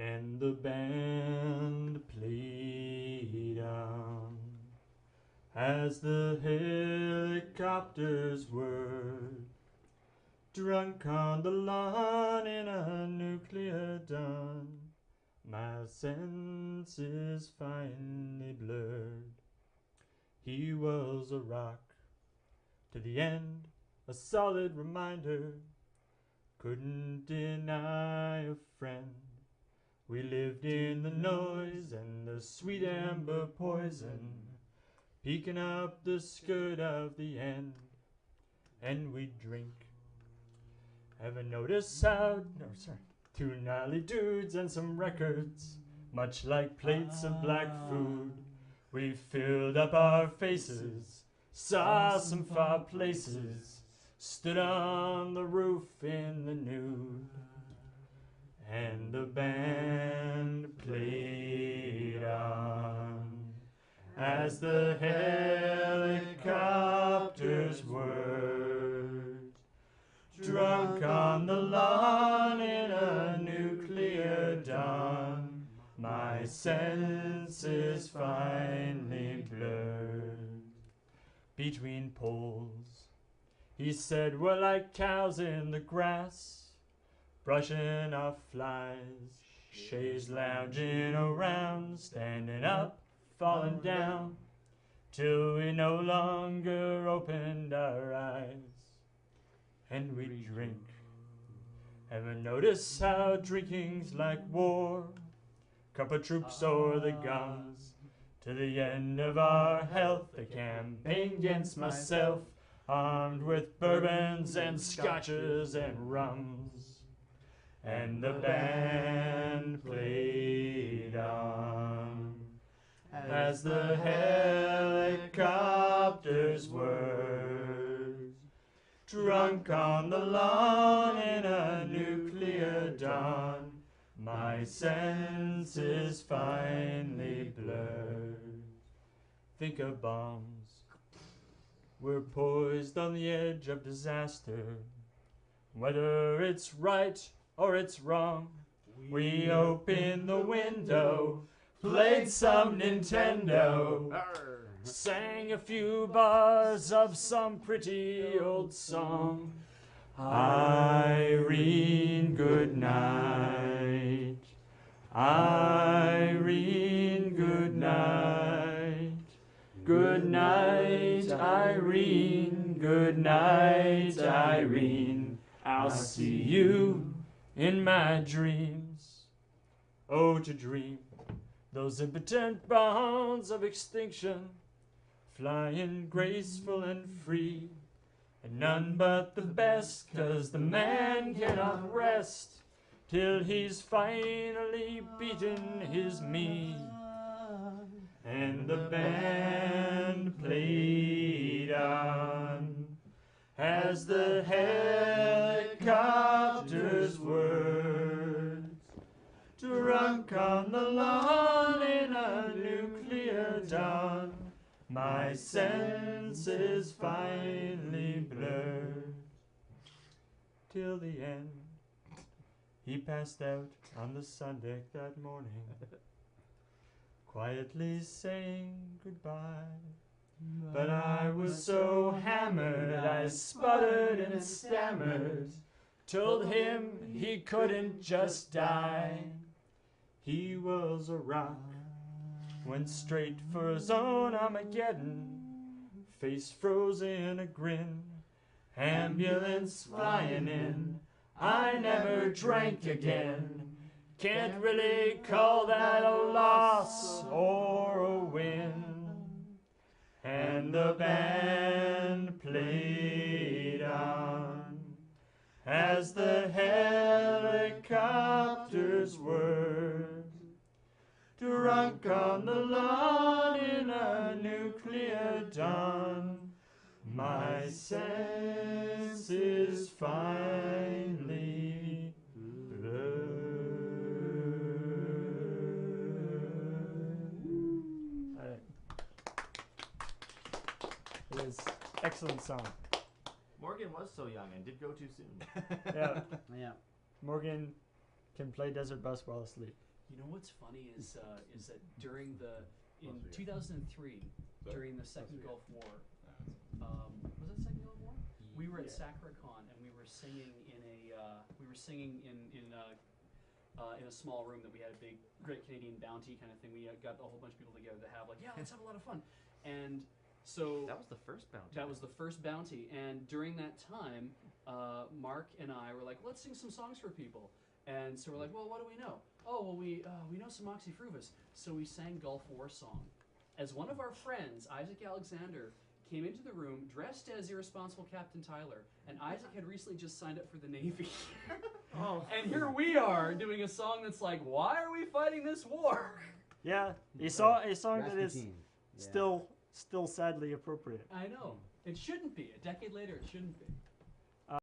and the band played on as the helicopters whirred, drunk on the lawn in a nuclear dawn. My senses finally blurred. He was a rock to the end, a solid reminder. Couldn't deny a friend. We lived in the noise and the sweet amber poison, peeking up the skirt of the end, and we'd drink. Ever notice how, two gnarly dudes and some records, much like plates of black food, we filled up our faces, saw some far places, stood on the roof in the nude, and the band played on as the helicopters whirred, drunk on the lawn in a nuclear dawn. My senses finally blurred. Between poles, he said, we're like cows in the grass, brushing off flies, shays lounging around, standing up, falling down, till we no longer opened our eyes, and we drink. Ever notice how drinking's like war? Cup of troops o'er the guns, to the end of our health, a campaign against myself, armed with bourbons and scotches and rums, and the band played on as the helicopters whirred, drunk on the lawn in a nuclear dawn. My senses finally blurred. Think of bombs. We're poised on the edge of disaster. Whether it's right or it's wrong, we opened the window, played some Nintendo, sang a few bars of some pretty old song. Irene, good night. Irene, good night. Good night, Irene. Good night, Irene. I'll see you in my dreams. Oh, to dream those impotent bounds of extinction, flying graceful and free, and none but the best, 'cause the man cannot rest till he's finally beaten his me. And the band played on as the helicopters whirred, drunk on the lawn in a nuclear dawn. My senses finally blurred. Till the end, he passed out on the sun deck that morning, quietly saying goodbye. But I was so hammered, I sputtered and stammered, told him he couldn't just die. He was a rock, went straight for his own Armageddon, face froze in a grin, ambulance flying in. I never drank again, can't really call that a loss or a win. And the band played on as the helicopters whirred, drunk on the lawn in a nuclear dawn. My senses finally blurred. It is excellent song. Morgan was so young and did go too soon. Yeah. Yeah. Morgan can play Desert Bus while asleep. You know what's funny is that during in 2003, during the Second Gulf War, was it the Second Gulf War? We were at SacraCon and we were singing in a small room that we had a big Great Canadian Bounty kind of thing. We got a whole bunch of people together to have let's have a lot of fun. And so that was the first bounty. That was the first bounty, and during that time, Mark and I were like, let's sing some songs for people. And so we're like, well, what do we know? Oh, well, we know some Moxy Fruvous. So we sang Gulf War song. As one of our friends, Isaac Alexander, came into the room dressed as irresponsible Captain Tyler, and Isaac had recently just signed up for the Navy. And here we are doing a song that's like, why are we fighting this war? Yeah, a song that is still sadly appropriate. I know. It shouldn't be. A decade later, it shouldn't be.